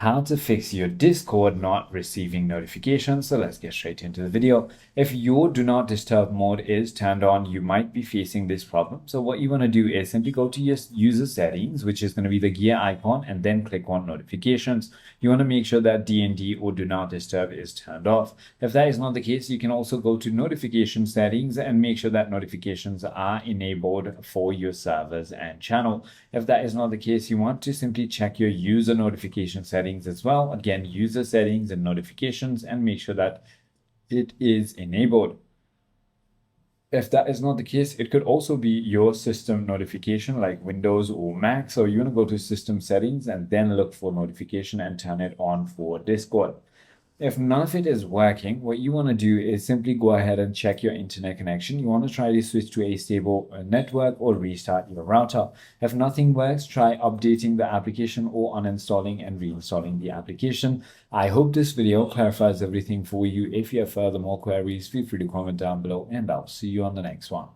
how to fix your Discord not receiving notifications. So let's get straight into the video. If your do not disturb mode is turned on, you might be facing this problem. So what you want to do is simply go to your user settings, which is going to be the gear icon, and then click on notifications. You want to make sure that DND or do not disturb is turned off. If that is not the case, you can also go to notification settings and make sure that notifications are enabled for your servers and channel. If that is not the case, you want to simply check your user notification settings as well. Again, user settings and notifications, and make sure that it is enabled. If that is not the case, it could also be your system notification like Windows or Mac. So you want to go to system settings and then look for notification and turn it on for Discord. If none of it is working, what you want to do is simply go ahead and check your internet connection. You want to try to switch to a stable network or restart your router. If nothing works, try updating the application or uninstalling and reinstalling the application. I hope this video clarifies everything for you. If you have further more queries, feel free to comment down below, and I'll see you on the next one.